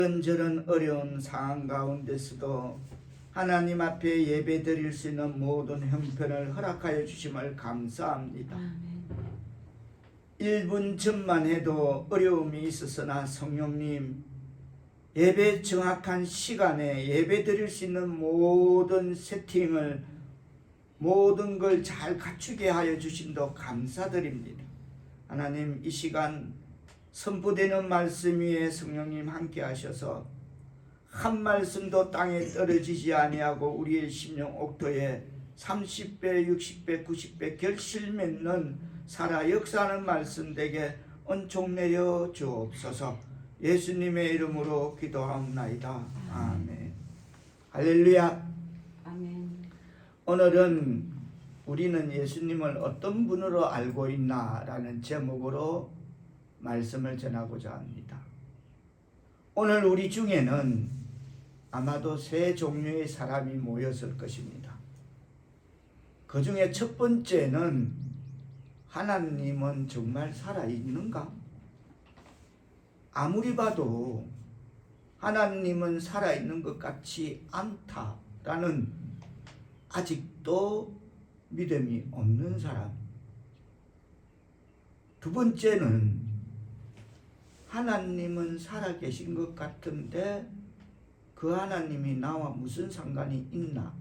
이런저런 어려운 상황 가운데서도 하나님 앞에 예배드릴 수 있는 모든 형편을 허락하여 주심을 감사합니다. 1분 전만 해도 어려움이 있었으나 성령님, 예배 정확한 시간에 예배드릴 수 있는 모든 세팅을, 모든 걸 잘 갖추게 하여 주심도 감사드립니다. 하나님, 이 시간 선포되는 말씀 위에 성령님 함께 하셔서 한 말씀도 땅에 떨어지지 아니하고 우리의 심령 옥토에 30배, 60배, 90배 결실 맺는 살아 역사하는 말씀 되게 은총 내려 주옵소서. 예수님의 이름으로 기도하옵나이다. 아멘. 할렐루야. 아멘. 오늘은 우리는 예수님을 어떤 분으로 알고 있나 라는 제목으로 말씀을 전하고자 합니다. 오늘 우리 중에는 아마도 세 종류의 사람이 모였을 것입니다. 그 중에 첫 번째는 하나님은 정말 살아있는가? 아무리 봐도 하나님은 살아있는 것 같지 않다라는 아직도 믿음이 없는 사람. 두 번째는 하나님은 살아계신 것 같은데 그 하나님이 나와 무슨 상관이 있나?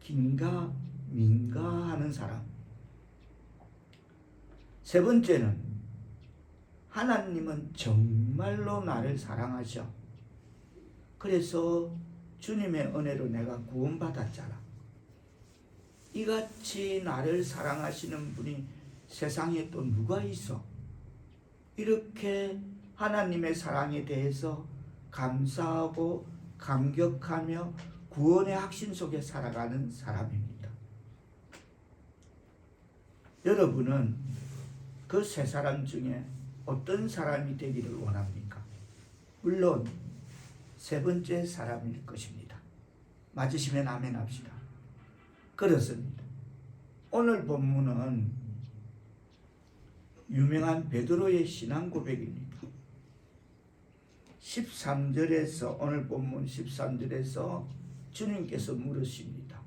긴가 민가 하는 사람. 세 번째는 하나님은 정말로 나를 사랑하셔. 그래서 주님의 은혜로 내가 구원받았잖아. 이같이 나를 사랑하시는 분이 세상에 또 누가 있어? 이렇게 하나님의 사랑에 대해서 감사하고 감격하며 구원의 확신 속에 살아가는 사람입니다. 여러분은 그 세 사람 중에 어떤 사람이 되기를 원합니까? 물론 세 번째 사람일 것입니다. 맞으시면 아멘 합시다. 그렇습니다. 오늘 본문은 유명한 베드로의 신앙 고백입니다. 13절에서 오늘 본문 13절에서 주님께서 물으십니다.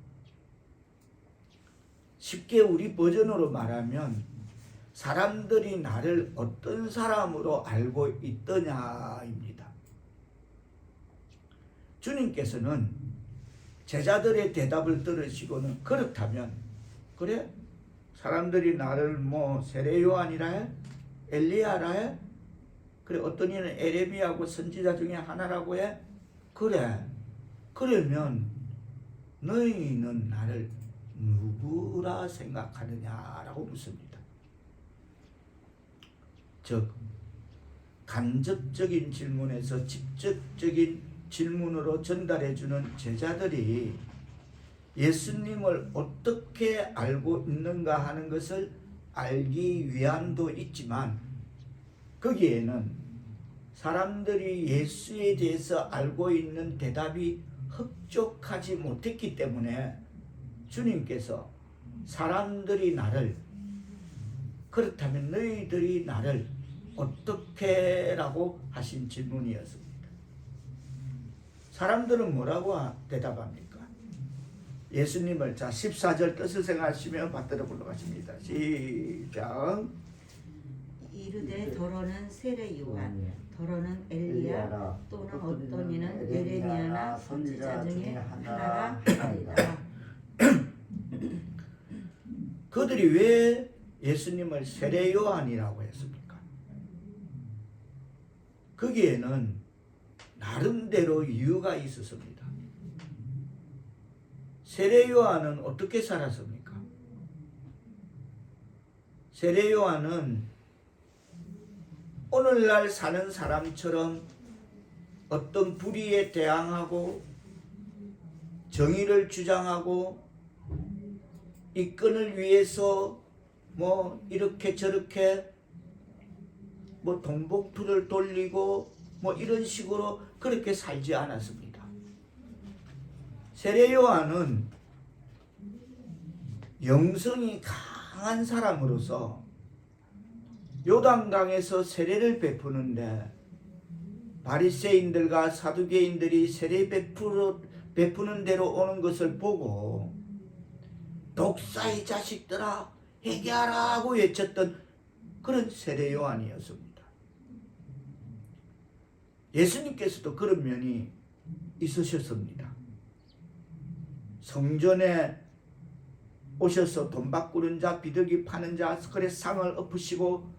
쉽게 우리 버전으로 말하면 사람들이 나를 어떤 사람으로 알고 있더냐입니다. 주님께서는 제자들의 대답을 들으시고는 그렇다면 그래? 사람들이 나를 뭐 세례 요한이라 해? 엘리야라 해? 그래 어떤 이는 에레미야고 선지자 중에 하나라고 해? 그래. 그러면 너희는 나를 누구라 생각하느냐라고 묻습니다. 즉 간접적인 질문에서 직접적인 질문으로 전달해주는 제자들이 예수님을 어떻게 알고 있는가 하는 것을 알기 위함도 있지만 거기에는 사람들이 예수에 대해서 알고 있는 대답이 흡족하지 못했기 때문에 주님께서 사람들이 나를 그렇다면 너희들이 나를 어떻게 라고 하신 질문이었습니다. 사람들은 뭐라고 대답합니까? 예수님을 자 14절 뜻을 생각하시며 받들어 불러가십니다. 시작. 이르되 더러는 세례 요한, 더러는 엘리야, 또는 어떤 이는 예레미야나 선지자 중에 하나라 하리라. 그들이 왜 예수님을 세례 요한이라고 했습니까? 거기에는 나름대로 이유가 있었습니다. 세례 요한은 어떻게 살았습니까? 세례 요한은 오늘날 사는 사람처럼 어떤 불의에 대항하고 정의를 주장하고 이권을 위해서 뭐 이렇게 저렇게 뭐 동복투를 돌리고 뭐 이런 식으로 그렇게 살지 않았습니다. 세례 요한은 영성이 강한 사람으로서 요단강에서 세례를 베푸는데 바리새인들과 사두개인들이 세례 베푸는 대로 오는 것을 보고 독사의 자식들아 회개하라고 외쳤던 그런 세례 요한이었습니다. 예수님께서도 그런 면이 있으셨습니다. 성전에 오셔서 돈 바꾸는 자, 비둘기 파는 자, 그래 상을 엎으시고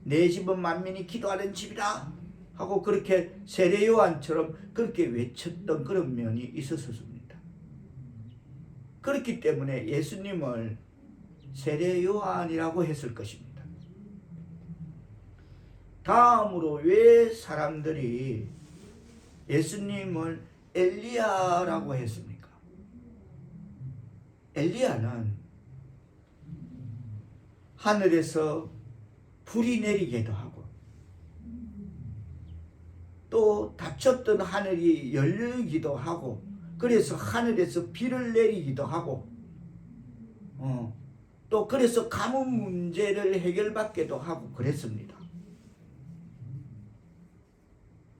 내 집은 만민이 기도하는 집이라 하고 그렇게 세례 요한처럼 그렇게 외쳤던 그런 면이 있었습니다. 그렇기 때문에 예수님을 세례 요한이라고 했을 것입니다. 다음으로 왜 사람들이 예수님을 엘리야라고 했습니까? 엘리야는 하늘에서 불이 내리기도 하고 또 닫혔던 하늘이 열리기도 하고 그래서 하늘에서 비를 내리기도 하고 또 그래서 가뭄 문제를 해결받기도 하고 그랬습니다.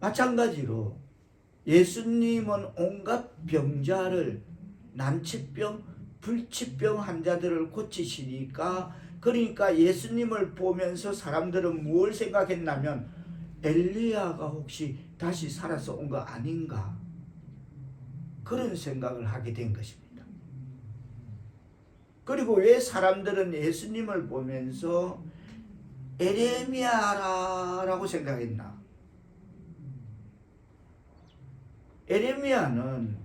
마찬가지로 예수님은 온갖 병자를 난치병, 불치병 환자들을 고치시니까 그러니까 예수님을 보면서 사람들은 무엇을 생각했냐면 엘리야가 혹시 다시 살아서 온 거 아닌가 그런 생각을 하게 된 것입니다. 그리고 왜 사람들은 예수님을 보면서 에레미야라고 생각했나? 에레미야는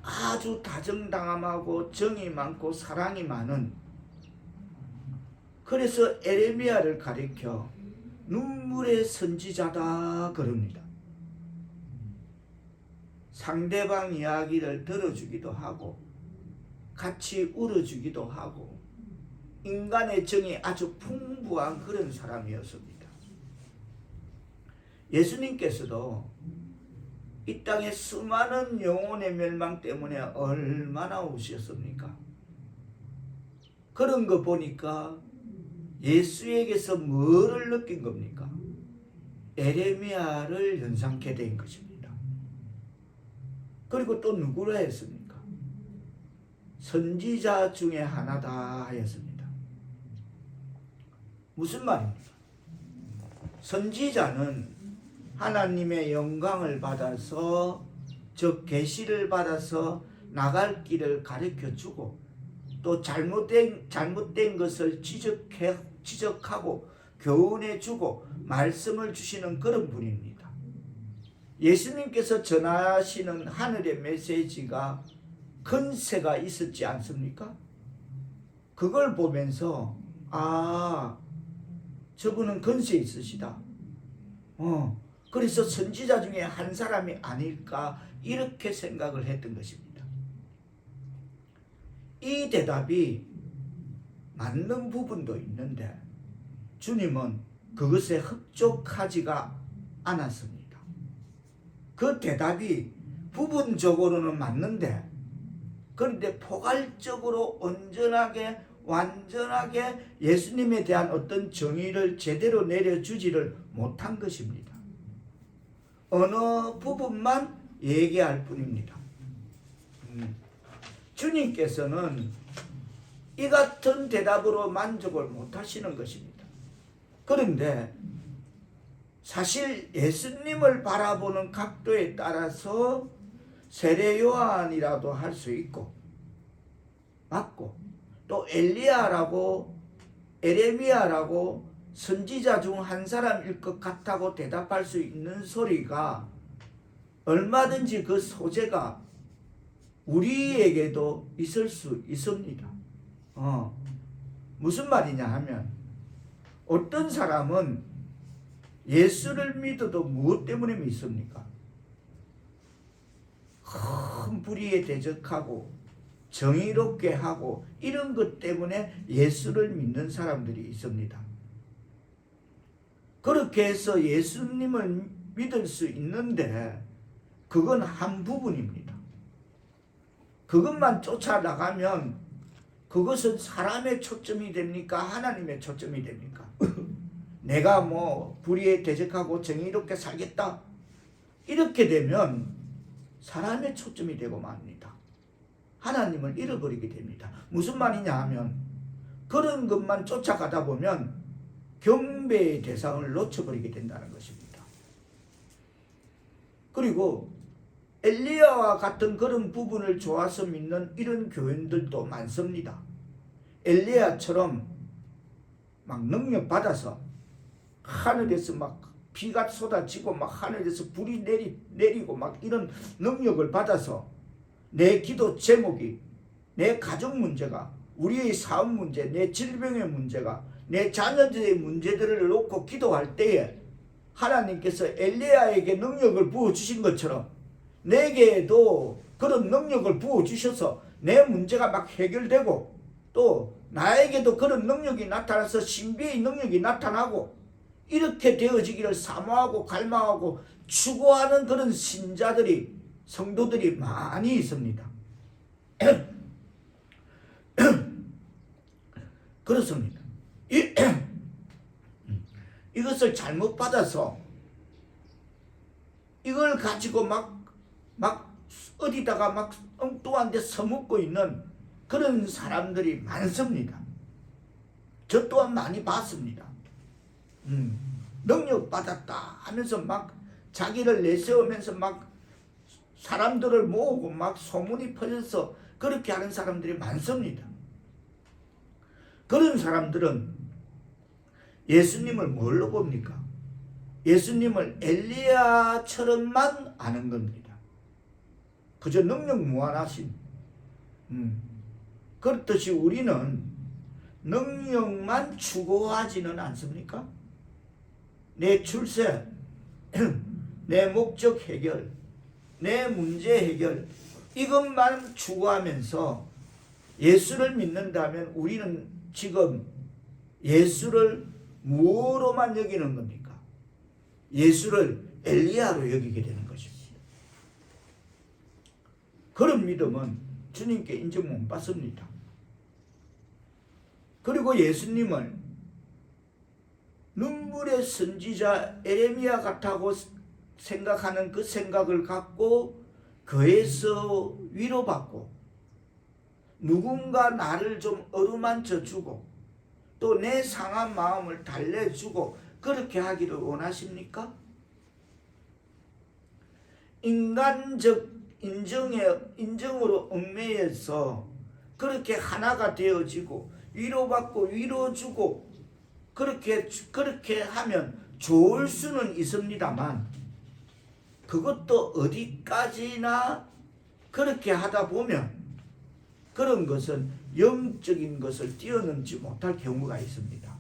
아주 다정다감하고 정이 많고 사랑이 많은, 그래서 에레미야를 가리켜 눈물의 선지자다 그럽니다. 상대방 이야기를 들어주기도 하고 같이 울어주기도 하고 인간의 정이 아주 풍부한 그런 사람이었습니다. 예수님께서도 이 땅에 수많은 영혼의 멸망 때문에 얼마나 우셨습니까? 그런 거 보니까 예수에게서 뭐를 느낀 겁니까? 에레미야를 연상케 된 것입니다. 그리고 또 누구라 했습니까? 선지자 중에 하나다 하였습니다. 무슨 말입니까? 선지자는 하나님의 영광을 받아서 즉 계시를 받아서 나갈 길을 가르쳐 주고 또 잘못된 것을 지적하고 교훈해 주고 말씀을 주시는 그런 분입니다. 예수님께서 전하시는 하늘의 메시지가 근세가 있었지 않습니까? 그걸 보면서 저분은 근세 있으시다. 그래서 선지자 중에 한 사람이 아닐까 이렇게 생각을 했던 것입니다. 이 대답이 맞는 부분도 있는데 주님은 그것에 흡족하지가 않았습니다. 그 대답이 부분적으로는 맞는데 그런데 포괄적으로 완전하게 예수님에 대한 어떤 정의를 제대로 내려주지를 못한 것입니다. 어느 부분만 얘기할 뿐입니다. 주님께서는 이 같은 대답으로 만족을 못하시는 것입니다. 그런데 사실 예수님을 바라보는 각도에 따라서 세례 요한이라도 할 수 있고 맞고 또 엘리야라고 에레미야라고 선지자 중 한 사람일 것 같다고 대답할 수 있는 소리가 얼마든지 그 소재가 우리에게도 있을 수 있습니다. 무슨 말이냐 하면 어떤 사람은 예수를 믿어도 무엇 때문에 믿습니까? 큰 불의에 대적하고 정의롭게 하고 이런 것 때문에 예수를 믿는 사람들이 있습니다. 그렇게 해서 예수님을 믿을 수 있는데 그건 한 부분입니다. 그것만 쫓아나가면 그것은 사람의 초점이 됩니까? 하나님의 초점이 됩니까? 내가 뭐 불의에 대적하고 정의롭게 살겠다. 이렇게 되면 사람의 초점이 되고 맙니다. 하나님을 잃어버리게 됩니다. 무슨 말이냐 하면 그런 것만 쫓아가다 보면 경배의 대상을 놓쳐버리게 된다는 것입니다. 그리고 엘리야와 같은 그런 부분을 좋아서 믿는 이런 교인들도 많습니다. 엘리야처럼 막 능력 받아서 하늘에서 막 비가 쏟아지고 막 하늘에서 불이 내리고 막 이런 능력을 받아서 내 기도 제목이 내 가정 문제가, 우리의 사업 문제, 내 질병의 문제가, 내 자녀들의 문제들을 놓고 기도할 때에 하나님께서 엘리야에게 능력을 부어주신 것처럼 내게도 그런 능력을 부어주셔서 내 문제가 막 해결되고 또 나에게도 그런 능력이 나타나서 신비의 능력이 나타나고 이렇게 되어지기를 사모하고 갈망하고 추구하는 그런 신자들이, 성도들이 많이 있습니다. 그렇습니다. 이것을 잘못 받아서 이걸 가지고 막 어디다가 막 엉뚱한 데 서먹고 있는 그런 사람들이 많습니다. 저 또한 많이 봤습니다. 능력 받았다 하면서 막 자기를 내세우면서 막 사람들을 모으고 막 소문이 퍼져서 그렇게 하는 사람들이 많습니다. 그런 사람들은 예수님을 뭘로 봅니까? 예수님을 엘리야처럼만 아는 겁니다. 그저 능력 무한하신. 그렇듯이 우리는 능력만 추구하지는 않습니까? 내 출세, 내 목적 해결, 내 문제 해결, 이것만 추구하면서 예수를 믿는다면 우리는 지금 예수를 무엇으로만 여기는 겁니까? 예수를 엘리야로 여기게 되는 것입니다. 그런 믿음은 주님께 인정 못 받습니다. 그리고 예수님을 눈물의 선지자 에레미야 같다고 생각하는 그 생각을 갖고 그에서 위로받고 누군가 나를 좀 어루만져 주고 또 내 상한 마음을 달래주고 그렇게 하기를 원하십니까? 인간적 인정으로 얽매여서 그렇게 하나가 되어지고 위로받고 위로주고 그렇게 하면 좋을 수는 있습니다만 그것도 어디까지나 그렇게 하다 보면 그런 것은 영적인 것을 뛰어넘지 못할 경우가 있습니다.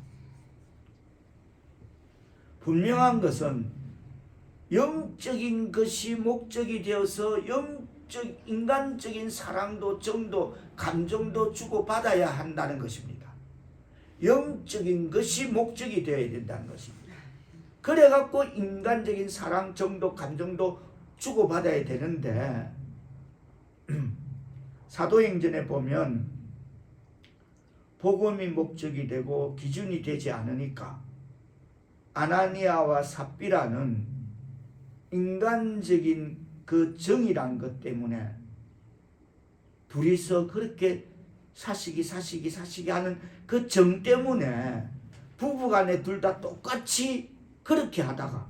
분명한 것은 영적인 것이 목적이 되어서 인간적인 사랑도 정도 감정도 주고받아야 한다는 것입니다. 영적인 것이 목적이 되어야 된다는 것입니다. 그래갖고 인간적인 사랑 정도 감정도 주고받아야 되는데 사도행전에 보면 복음이 목적이 되고 기준이 되지 않으니까 아나니아와 삽비라는 인간적인 그 정이란 것 때문에 둘이서 그렇게 사시기 하는 그 정 때문에 부부간에 둘 다 똑같이 그렇게 하다가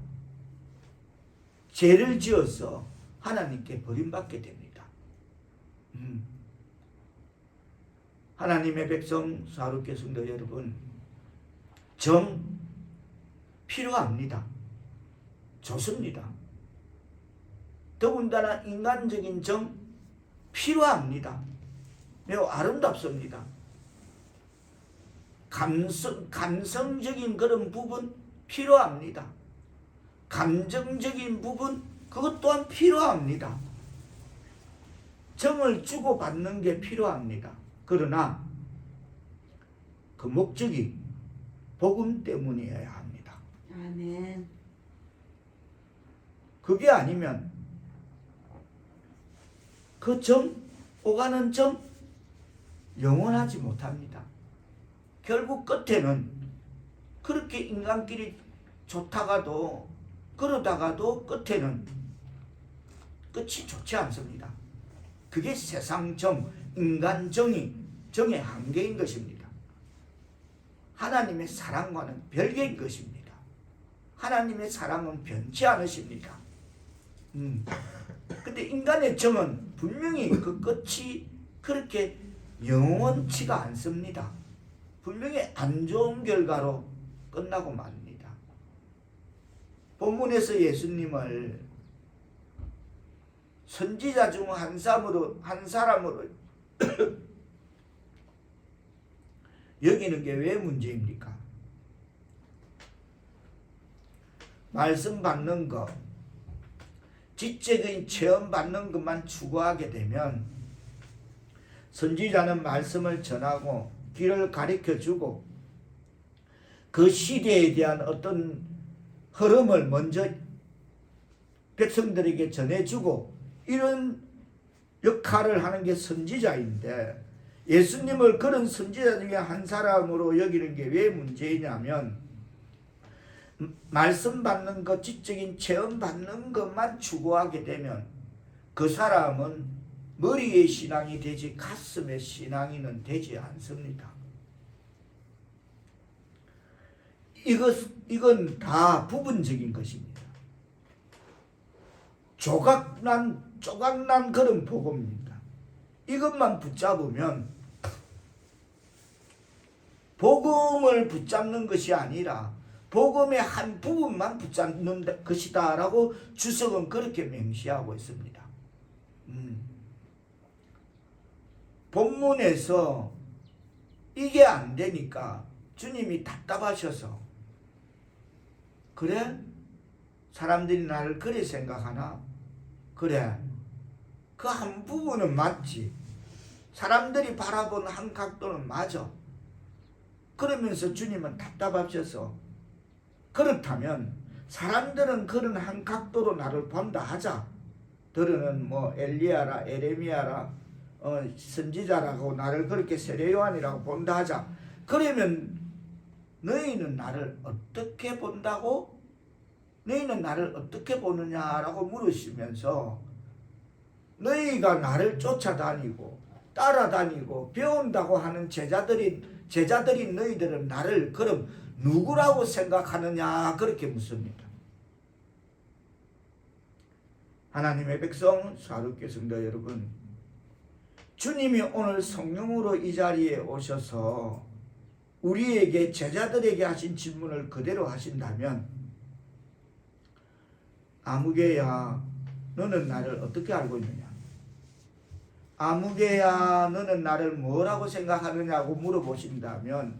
죄를 지어서 하나님께 버림받게 됩니다. 하나님의 백성 사랑하는 성도 여러분, 정 필요합니다. 좋습니다. 더군다나 인간적인 정 필요합니다. 매우 아름답습니다. 감성적인 그런 부분 필요합니다. 감정적인 부분 그것 또한 필요합니다. 정을 주고받는 게 필요합니다. 그러나 그 목적이 복음 때문이어야 합니다. 아멘. 그게 아니면 그 정, 오가는 정 영원하지 못합니다. 결국 끝에는 그렇게 인간끼리 좋다가도 그러다가도 끝에는 끝이 좋지 않습니다. 그게 세상정, 인간정의, 정의 한계인 것입니다. 하나님의 사랑과는 별개인 것입니다. 하나님의 사랑은 변치 않으십니다. 근데 인간의 정은 분명히 그 끝이 그렇게 영원치가 않습니다. 분명히 안 좋은 결과로 끝나고 맙니다. 본문에서 예수님을 선지자 중 한 사람으로 여기는 게 왜 문제입니까? 말씀 받는 것, 지적인 체험 받는 것만 추구하게 되면 선지자는 말씀을 전하고 길을 가르쳐주고 그 시대에 대한 어떤 흐름을 먼저 백성들에게 전해주고 이런 역할을 하는 게 선지자인데 예수님을 그런 선지자 중에 한 사람으로 여기는 게 왜 문제냐면 말씀 받는 것, 지적인 체험 받는 것만 추구하게 되면 그 사람은 머리의 신앙이 되지 가슴의 신앙이는 되지 않습니다. 이건 다 부분적인 것입니다. 조각난 그런 복음입니다. 이것만 붙잡으면 복음을 붙잡는 것이 아니라 복음의 한 부분만 붙잡는 것이다 라고 주석은 그렇게 명시하고 있습니다. 본문에서 이게 안 되니까 주님이 답답하셔서 그래? 사람들이 나를 그래 생각하나? 그래. 그 한 부분은 맞지. 사람들이 바라본 한 각도는 맞아. 그러면서 주님은 답답하셔서 그렇다면 사람들은 그런 한 각도로 나를 본다 하자. 너는 뭐 엘리야라 에레미야라 선지자라고 나를 그렇게 세례 요한이라고 본다 하자. 그러면 너희는 나를 어떻게 본다고? 너희는 나를 어떻게 보느냐라고 물으시면서 너희가 나를 쫓아다니고 따라다니고 배운다고 하는 제자들인 너희들은 나를 그럼 누구라고 생각하느냐 그렇게 묻습니다. 하나님의 백성 사랑하는 성도 여러분, 주님이 오늘 성령으로 이 자리에 오셔서 우리에게 제자들에게 하신 질문을 그대로 하신다면 아무개야 너는 나를 어떻게 알고 있느냐? 아무개야 너는 나를 뭐라고 생각하느냐고 물어보신다면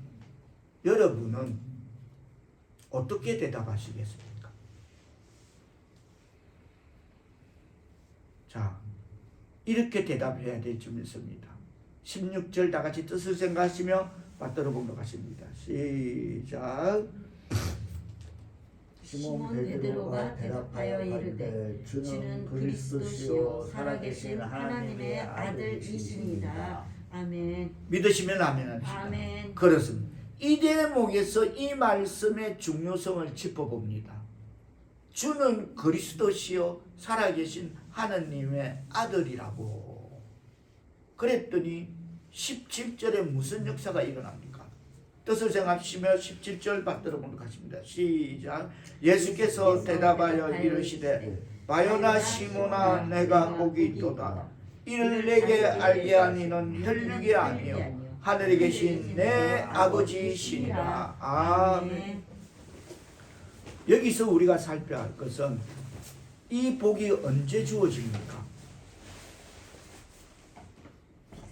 여러분은 어떻게 대답하시겠습니까? 자, 이렇게 대답해야 될 줄 믿습니다. 16절 다 같이 뜻을 생각하시며 받들어 보도록 하십니다. 시작. 시몬 베드로가 대답하여 이르되 주는 그리스도시요 살아계신 하나님의 아들이시니라. 아멘. 믿으시면 아멘 합시다. 아멘. 그렇습니다. 이 대목에서 이 말씀의 중요성을 짚어봅니다. 주는 그리스도시요 살아계신 하나님의 아들이라고 그랬더니 17절에 무슨 역사가 일어납니까? 뜻을 생각하시며 17절 받들어 보도록 하십니다. 시작. 예수께서 대답하여 이르시되 바요나 시몬아 내가 복이 있도다. 이를 내게 알게 하니는 혈육이 아니요 하늘에 계신 내 아버지시니라. 아멘. 여기서 우리가 살펴야 할 것은 이 복이 언제 주어집니까?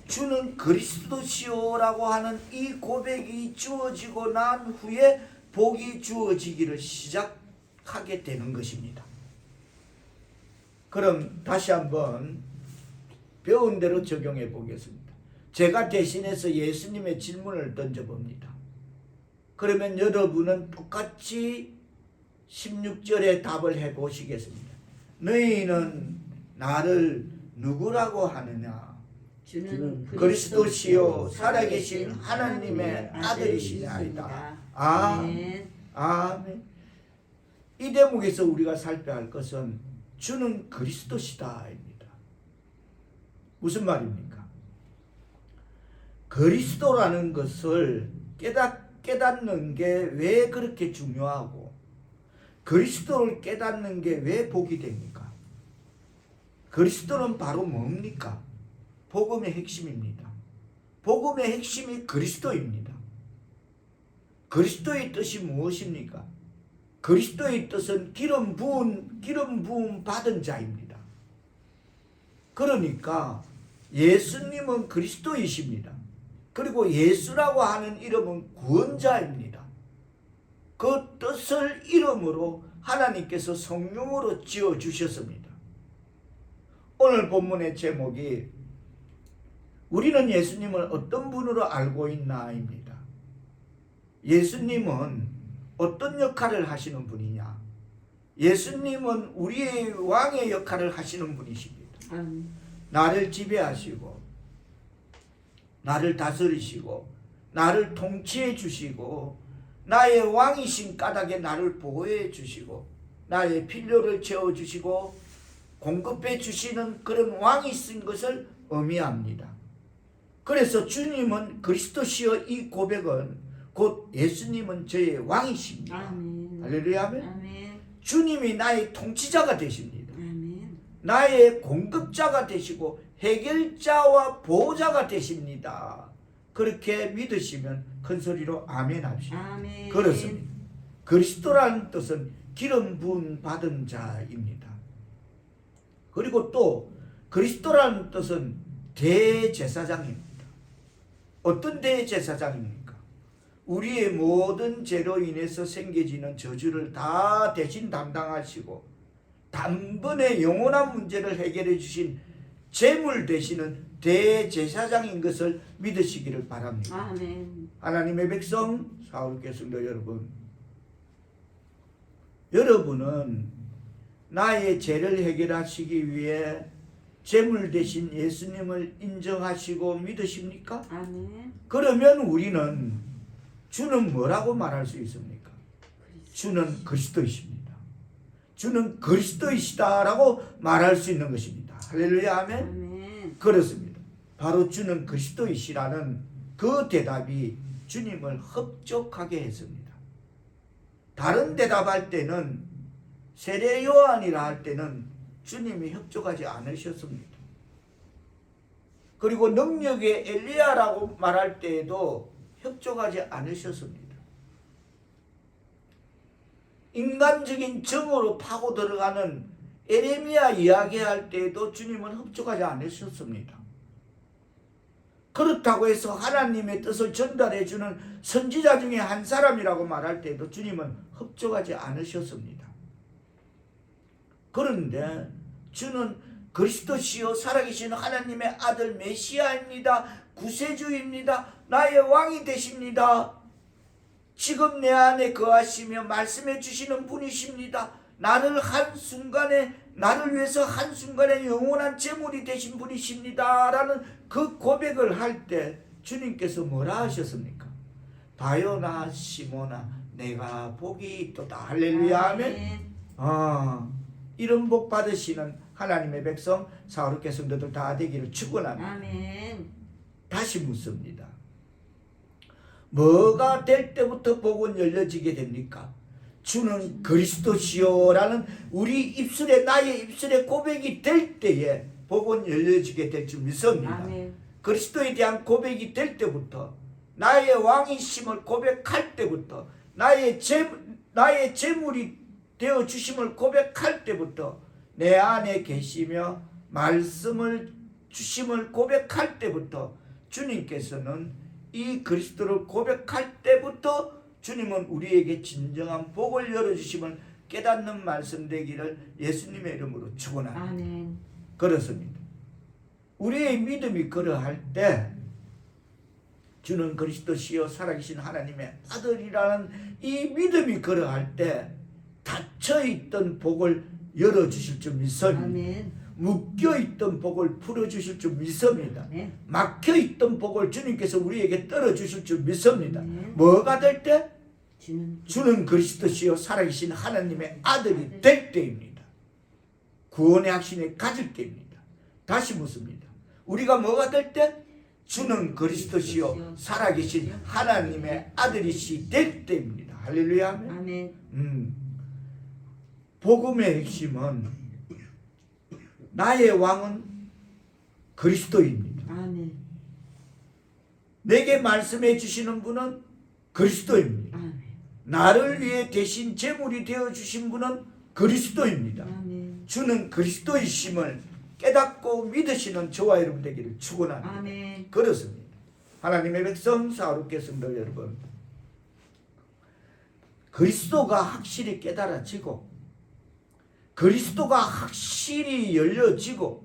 주는 그리스도시오라고 하는 이 고백이 주어지고 난 후에 복이 주어지기를 시작하게 되는 것입니다. 그럼 다시 한번 배운 대로 적용해 보겠습니다. 제가 대신해서 예수님의 질문을 던져봅니다. 그러면 여러분은 똑같이 16절에 답을 해 보시겠습니다. 너희는 나를 누구라고 하느냐? 주는 그리스도시요 살아계신 하나님의 아들이시나이다. 아멘. 아멘. 이 대목에서 우리가 살펴야 할 것은 주는 그리스도시다입니다. 무슨 말입니까? 그리스도라는 것을 깨닫는 게 왜 그렇게 중요하고 그리스도를 깨닫는 게 왜 복이 됩니까? 그리스도는 바로 뭡니까? 복음의 핵심입니다. 복음의 핵심이 그리스도입니다. 그리스도의 뜻이 무엇입니까? 그리스도의 뜻은 기름 부음 받은 자입니다. 그러니까 예수님은 그리스도이십니다. 그리고 예수라고 하는 이름은 구원자입니다. 그 뜻을 이름으로 하나님께서 성령으로 지어 주셨습니다. 오늘 본문의 제목이 우리는 예수님을 어떤 분으로 알고 있나입니다. 예수님은 어떤 역할을 하시는 분이냐? 예수님은 우리의 왕의 역할을 하시는 분이십니다. 나를 지배하시고 나를 다스리시고 나를 통치해 주시고 나의 왕이신 까닭에 나를 보호해 주시고 나의 필요를 채워주시고 공급해 주시는 그런 왕이신 것을 의미합니다. 그래서 주님은 그리스도시여 이 고백은 곧 예수님은 저의 왕이십니다. 아멘. 할렐루야. 아멘. 주님이 나의 통치자가 되십니다. 아멘. 나의 공급자가 되시고 해결자와 보호자가 되십니다. 그렇게 믿으시면 큰 소리로 아멘 합시다. 아멘. 그렇습니다. 그리스도라는 뜻은 기름 부음 받은 자입니다. 그리고 또 그리스도라는 뜻은 대제사장입니다. 어떤 대제사장입니까? 우리의 모든 죄로 인해서 생겨지는 저주를 다 대신 담당하시고 단번에 영원한 문제를 해결해 주신 제물 되시는 대제사장인 것을 믿으시기를 바랍니다. 아멘. 하나님의 백성 사울교회 성도 여러분, 여러분은 나의 죄를 해결하시기 위해 제물 되신 예수님을 인정하시고 믿으십니까? 아멘. 그러면 우리는 주는 뭐라고 말할 수 있습니까? 주는 그리스도이십니다. 주는 그리스도이시다라고 말할 수 있는 것입니다. 할렐루야. 아멘. 아멘. 그렇습니다. 바로 주는 그리스도이시라는 그 대답이 주님을 흡족하게 했습니다. 다른 대답할 때는 세례 요한이라 할 때는 주님이 협조하지 않으셨습니다. 그리고 능력의 엘리야라고 말할 때에도 협조하지 않으셨습니다. 인간적인 정으로 파고 들어가는 에레미야 이야기할 때에도 주님은 협조하지 않으셨습니다. 그렇다고 해서 하나님의 뜻을 전달해 주는 선지자 중에 한 사람이라고 말할 때에도 주님은 협조하지 않으셨습니다. 그런데 주는 그리스도시요 살아계신 하나님의 아들 메시아입니다. 구세주입니다. 나의 왕이 되십니다. 지금 내 안에 거하시며 말씀해 주시는 분이십니다. 나를 위해서 한순간에 영원한 제물이 되신 분이십니다. 라는 그 고백을 할 때 주님께서 뭐라 하셨습니까? 바요나 시모나 내가 복이 있도다. 할렐루야. 아멘. 이런 복 받으시는 하나님의 백성 사울교회 성도들 다 되기를 축원합니다. 아멘. 다시 묻습니다. 뭐가 될 때부터 복은 열려지게 됩니까? 주는 그리스도시요라는 나의 입술에 고백이 될 때에 복은 열려지게 될 줄 믿습니다. 아멘. 그리스도에 대한 고백이 될 때부터 나의 왕이심을 고백할 때부터 나의 제물이 되어 주심을 고백할 때부터 내 안에 계시며 말씀을 주심을 고백할 때부터 주님께서는 이 그리스도를 고백할 때부터 주님은 우리에게 진정한 복을 열어주심을 깨닫는 말씀 되기를 예수님의 이름으로 축원합니다. 아멘. 그렇습니다. 우리의 믿음이 그러할 때 주는 그리스도시요 살아계신 하나님의 아들이라는 이 믿음이 그러할 때 닫혀있던 복을 열어주실 줄 믿습니다. 아멘. 묶여있던 복을 풀어주실 줄 믿습니다. 아멘. 막혀있던 복을 주님께서 우리에게 떨어주실 줄 믿습니다. 아멘. 뭐가 될 때? 주는 그리스도시요 살아계신 하나님의 아들이 될 때입니다. 구원의 확신을 가질 때입니다. 다시 묻습니다. 우리가 뭐가 될 때? 주는 그리스도시요 살아계신 하나님의 아들이시 될 때입니다. 할렐루야. 아멘. 복음의 핵심은 나의 왕은 그리스도입니다. 아멘. 내게 말씀해 주시는 분은 그리스도입니다. 아멘. 나를 위해 대신 제물이 되어 주신 분은 그리스도입니다. 아멘. 주는 그리스도이심을 깨닫고 믿으시는 저와 여러분 되기를 축원합니다. 아멘. 그렇습니다. 하나님의 백성 사랑하는 성도 여러분, 그리스도가 확실히 깨달아지고 그리스도가 확실히 열려지고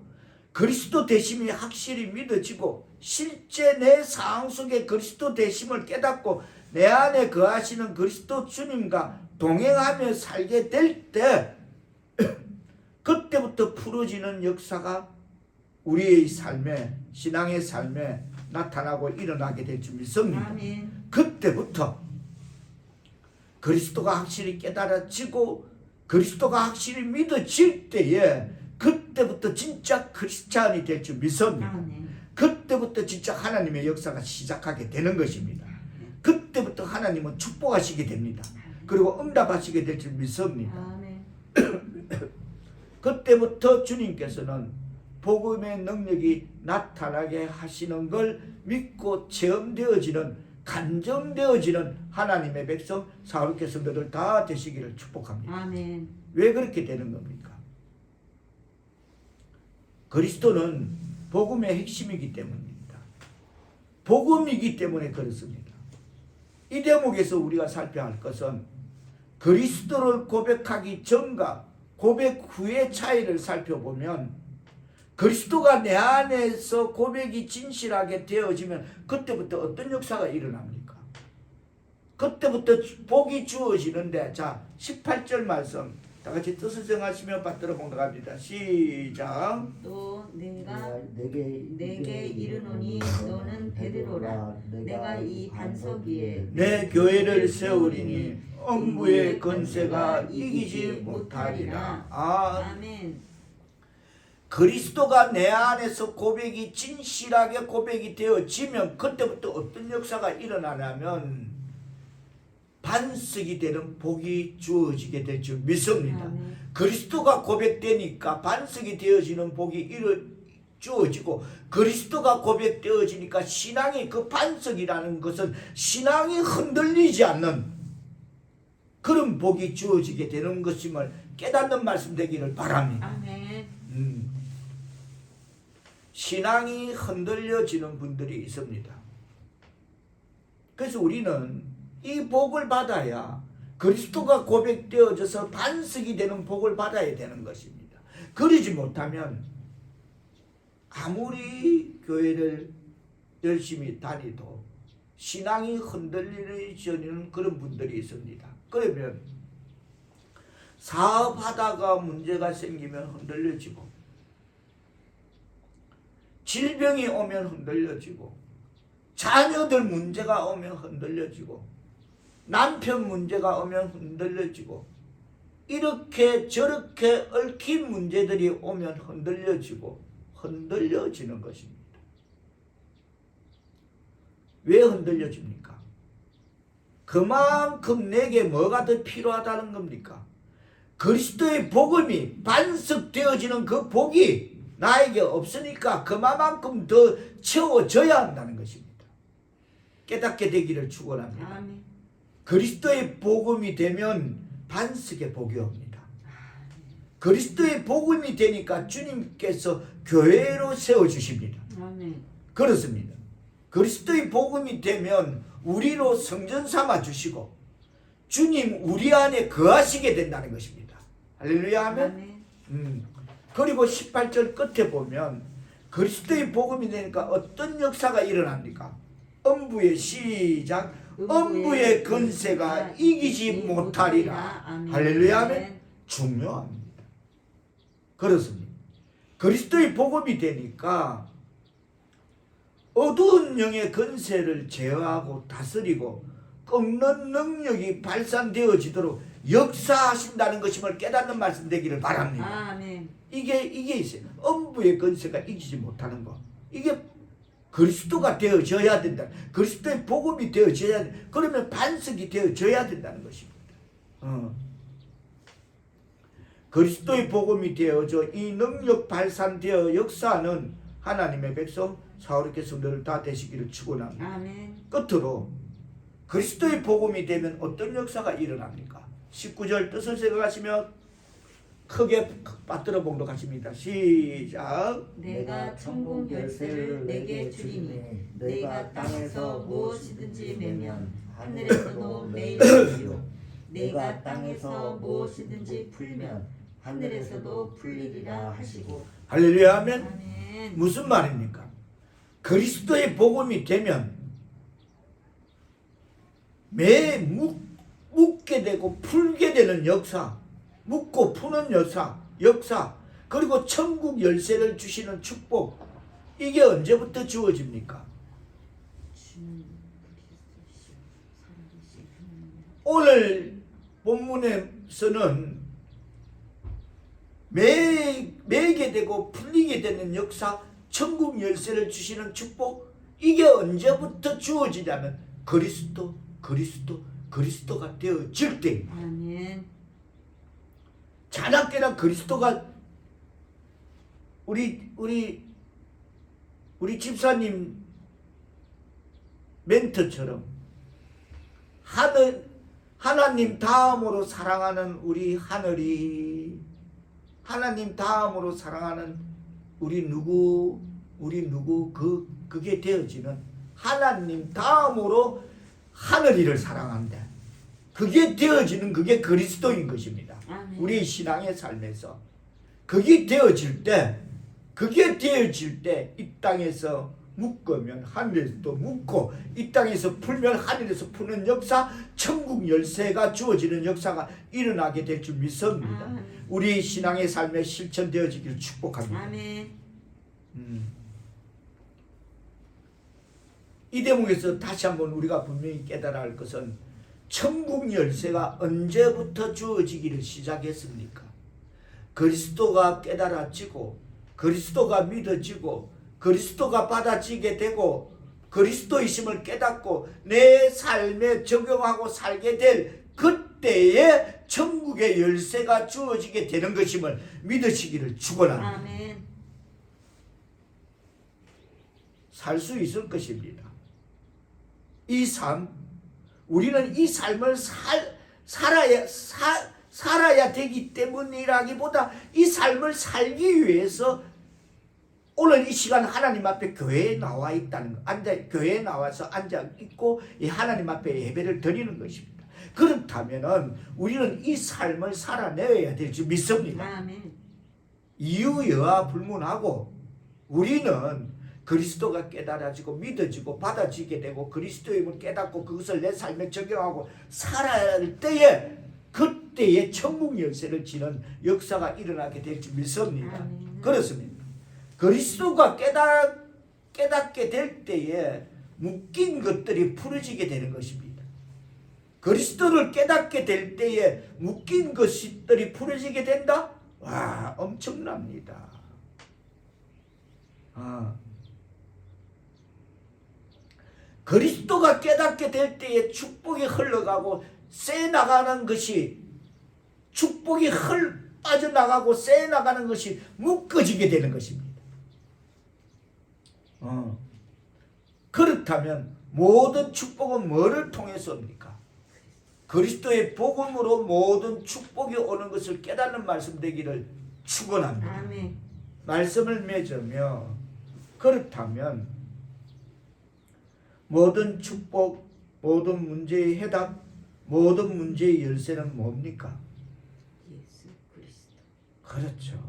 그리스도 되심이 확실히 믿어지고 실제 내 상황 속에 그리스도 되심을 깨닫고 내 안에 거하시는 그리스도 주님과 동행하며 살게 될 때 그때부터 풀어지는 역사가 우리의 삶에, 신앙의 삶에 나타나고 일어나게 될 줄 믿습니다. 아멘. 그때부터 그리스도가 확실히 깨달아지고 그리스도가 확실히 믿어질 때에 그때부터 진짜 크리스찬이 될 줄 믿습니다. 아멘. 그때부터 진짜 하나님의 역사가 시작하게 되는 것입니다. 그때부터 하나님은 축복하시게 됩니다. 그리고 응답하시게 될 줄 믿습니다. 아멘. 그때부터 주님께서는 복음의 능력이 나타나게 하시는 걸 믿고 체험되어지는, 간정되어지는 하나님의 백성 사울교 성도들 다 되시기를 축복합니다. 아멘. 왜 그렇게 되는 겁니까? 그리스도는 복음의 핵심이기 때문입니다. 복음이기 때문에 그렇습니다. 이 대목에서 우리가 살펴야 할 것은 그리스도를 고백하기 전과 고백 후의 차이를 살펴보면 그리스도가 내 안에서 고백이 진실하게 되어지면 그때부터 어떤 역사가 일어납니까? 그때부터 복이 주어지는데, 자 18절 말씀 다 같이 뜻을 정하시며 받들어 봉독합니다. 시작. 또 내가 내게 이르노니 너는 베드로라. 내가 이 반석 위에 내 교회를 세우리니 엄부의 권세가 이기지 못하리라. 아멘. 그리스도가 내 안에서 고백이 진실하게 고백이 되어지면 그때부터 어떤 역사가 일어나냐면 반석이 되는 복이 주어지게 될 줄 믿습니다. 아멘. 그리스도가 고백되니까 반석이 되어지는 복이 주어지고 그리스도가 고백되어지니까 신앙이, 그 반석이라는 것은 신앙이 흔들리지 않는 그런 복이 주어지게 되는 것임을 깨닫는 말씀 되기를 바랍니다. 아멘. 신앙이 흔들려지는 분들이 있습니다. 그래서 우리는 이 복을 받아야, 그리스도가 고백되어져서 반석이 되는 복을 받아야 되는 것입니다. 그러지 못하면 아무리 교회를 열심히 다니도 신앙이 흔들리는 그런 분들이 있습니다. 그러면 사업하다가 문제가 생기면 흔들려지고, 질병이 오면 흔들려지고, 자녀들 문제가 오면 흔들려지고, 남편 문제가 오면 흔들려지고, 이렇게 저렇게 얽힌 문제들이 오면 흔들려지는 것입니다. 왜 흔들려집니까? 그만큼 내게 뭐가 더 필요하다는 겁니까? 그리스도의 복음이 반석되어지는 그 복이 나에게 없으니까 그만큼 더 채워져야 한다는 것입니다. 깨닫게 되기를 축원합니다. 아멘. 그리스도의 복음이 되면 반석의 복이 옵니다. 그리스도의 복음이 되니까 주님께서 교회로 세워주십니다. 아멘. 그렇습니다. 그리스도의 복음이 되면 우리로 성전 삼아 주시고 주님 우리 안에 거하시게 된다는 것입니다. 할렐루야 하면. 아멘. 그리고 18절 끝에 보면 그리스도의 복음이 되니까 어떤 역사가 일어납니까? 엄부의 시작. 엄부의 권세가 이기지 못하리라. 할렐루야 하면 중요합니다. 그렇습니다. 그리스도의 복음이 되니까 어두운 영의 권세를 제어하고 다스리고 꺾는 능력이 발산되어지도록 역사하신다는 것임을 깨닫는 말씀 되기를 바랍니다. 아멘. 이게 있어요. 엄부의 권세가 이기지 못하는 거. 이게 그리스도가 되어져야 된다. 그리스도의 복음이 되어져야 돼. 그러면 반석이 되어져야 된다는 것입니다. 그리스도의 복음이 되어져 이 능력 발산되어 역사하는 하나님의 백성 사울의 성도들 다 되시기를 축원합니다. 아멘. 끝으로 그리스도의 복음이 되면 어떤 역사가 일어납니까? 19절 뜻을 생각하시면 크게 빠뜨려 봉독하십니다. 시작. 내가 천국 열쇠를 내게 주리니 내가 땅에서 무엇이든지 매면 하늘에서도 매일이요 내가 땅에서 무엇이든지 풀면 하늘에서도 풀리리라 하시고. 할렐루야 하면 아멘. 무슨 말입니까? 그리스도의 복음이 되면 매 묶게 되고 풀게 되는 역사, 묶고 푸는 역사, 그리고 천국 열쇠를 주시는 축복, 이게 언제부터 주어집니까? 오늘 본문에서는 매게 되고 풀리게 되는 역사, 천국 열쇠를 주시는 축복, 이게 언제부터 주어지냐면 그리스도가 되어질 때, 아멘. 자나깨나 그리스도가 우리 집사님 멘트처럼 하나님 다음으로 사랑하는 우리 하늘이, 하나님 다음으로 사랑하는 우리 누구 그게 되어지는, 하나님 다음으로 하늘이를 사랑한다. 그게 되어지는, 그게 그리스도인 것입니다. 아멘. 우리 신앙의 삶에서 그게 되어질 때 이 땅에서 묶으면 하늘에서도 묶고, 이 땅에서 풀면 하늘에서 푸는 역사, 천국 열쇠가 주어지는 역사가 일어나게 될 줄 믿습니다. 아멘. 우리 신앙의 삶에 실천되어지기를 축복합니다. 아멘. 이 대목에서 다시 한번 우리가 분명히 깨달아야 할 것은, 천국 열쇠가 언제부터 주어지기를 시작했습니까? 그리스도가 깨달아지고, 그리스도가 믿어지고, 그리스도가 받아지게 되고, 그리스도이심을 깨닫고 내 삶에 적용하고 살게 될 그때에 천국의 열쇠가 주어지게 되는 것임을 믿으시기를 축원합니다. 아멘. 살 수 있을 것입니다. 이 삶, 우리는 이 삶을 살아야 되기 때문이라기보다 이 삶을 살기 위해서 오늘 이 시간 하나님 앞에 교회에 나와 있다는 것, 교회에 나와서 앉아 있고 이 하나님 앞에 예배를 드리는 것입니다. 그렇다면은 우리는 이 삶을 살아내야 될 줄 믿습니다. 아멘. 이유 여하 불문하고 우리는 그리스도가 깨달아지고 믿어지고 받아지게 되고 그리스도임을 깨닫고 그것을 내 삶에 적용하고 살아야 할 때에, 그때에 천국 열쇠를 지는 역사가 일어나게 될 줄 믿습니다. 아멘. 그렇습니다. 그리스도가 깨닫게 될 때에 묶인 것들이 풀어지게 되는 것입니다. 그리스도를 깨닫게 될 때에 묶인 것들이 풀어지게 된다? 와, 엄청납니다. 그리스도가 깨닫게 될 때에 축복이 흘러가고 새 나가는 것이, 축복이 빠져나가고 새 나가는 것이 묶어지게 되는 것입니다. 그렇다면 모든 축복은 뭐를 통해서입니까? 그리스도의 복음으로 모든 축복이 오는 것을 깨닫는 말씀 되기를 축원합니다. 아멘. 말씀을 맺으며, 그렇다면 모든 축복, 모든 문제의 해답, 모든 문제의 열쇠는 뭡니까? 예수 그리스도. 그렇죠.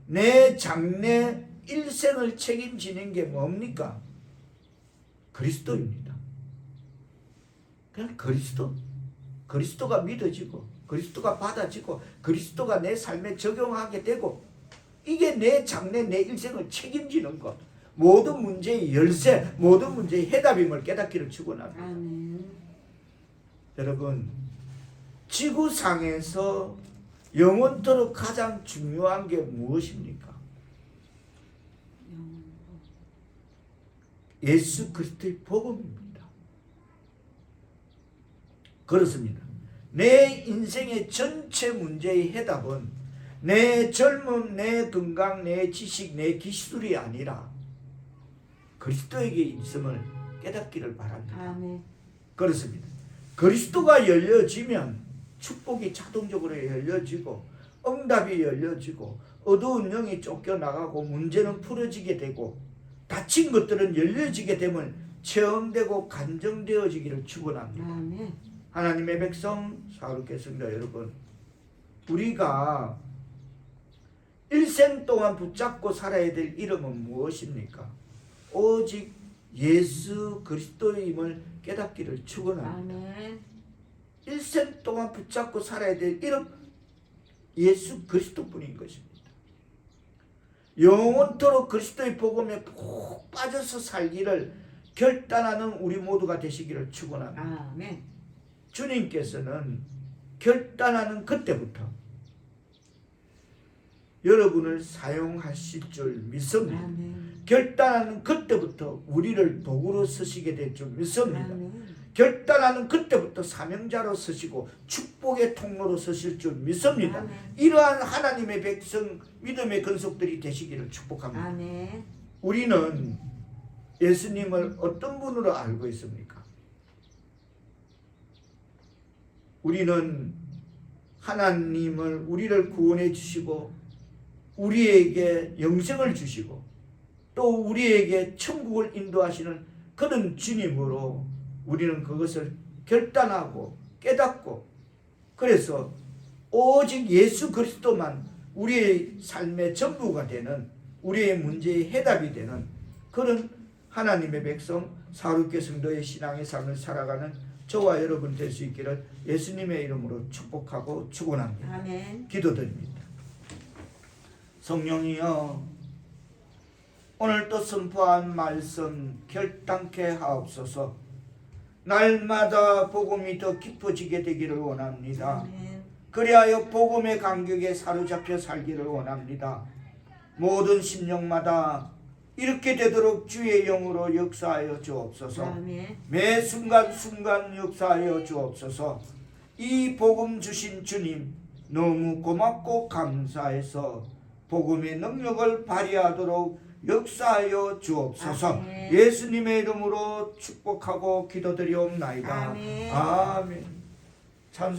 내 장래 일생을 책임지는 게 뭡니까? 그리스도입니다. 그냥 그리스도가 믿어지고, 그리스도가 받아지고, 그리스도가 내 삶에 적용하게 되고, 이게 내 장래 내 일생을 책임지는 것, 모든 문제의 열쇠, 모든 문제의 해답임을 깨닫기를 축원합니다. 아멘. 여러분, 지구상에서 영원토록 가장 중요한 게 무엇입니까? 예수 그리스도의 복음입니다. 그렇습니다. 내 인생의 전체 문제의 해답은 내 젊음, 내 건강, 내 지식, 내 기술이 아니라 그리스도에게 있음을 깨닫기를 바랍니다. 아멘. 그렇습니다. 그리스도가 열려지면 축복이 자동적으로 열려지고 응답이 열려지고 어두운 영이 쫓겨나가고 문제는 풀어지게 되고 닫힌 것들은 열려지게 되면 체험되고 간정되어지기를 축원합니다. 아멘. 하나님의 백성 사랑하는 성도 여러분, 우리가 일생 동안 붙잡고 살아야 될 이름은 무엇입니까? 오직 예수 그리스도임을 깨닫기를 축원합니다. 아멘. 일생 동안 붙잡고 살아야 될 이름 예수 그리스도뿐인 것입니다. 영원토록 그리스도의 복음에 푹 빠져서 살기를 결단하는 우리 모두가 되시기를 축원합니다. 아멘. 주님께서는 결단하는 그때부터 여러분을 사용하실 줄 믿습니다. 아멘. 결단하는 그때부터 우리를 도구로 쓰시게 될 줄 믿습니다. 아멘. 결단하는 그때부터 사명자로 쓰시고 축복의 통로로 쓰실 줄 믿습니다. 아멘. 이러한 하나님의 백성 믿음의 근속들이 되시기를 축복합니다. 아멘. 우리는 예수님을 어떤 분으로 알고 있습니까? 우리는 하나님을 우리를 구원해 주시고 우리에게 영생을 주시고 또 우리에게 천국을 인도하시는 그런 주님으로 우리는 그것을 결단하고 깨닫고 그래서 오직 예수 그리스도만 우리의 삶의 전부가 되는 우리의 문제의 해답이 되는 그런 하나님의 백성 사울교회 성도의 신앙의 삶을 살아가는 저와 여러분 될 수 있기를 예수님의 이름으로 축복하고 축원합니다. 아멘. 기도드립니다. 성령이여, 오늘 또 선포한 말씀 결단케 하옵소서. 날마다 복음이 더 깊어지게 되기를 원합니다. 아멘. 그리하여 복음의 간격에 사로잡혀 살기를 원합니다. 모든 심령마다 이렇게 되도록 주의 영으로 역사하여 주옵소서. 아멘. 매 순간순간 역사하여 주옵소서. 이 복음 주신 주님 너무 고맙고 감사해서 복음의 능력을 발휘하도록 역사하여 주옵소서. 아멘. 예수님의 이름으로 축복하고 기도드리옵나이다. 아멘. 아멘. 찬송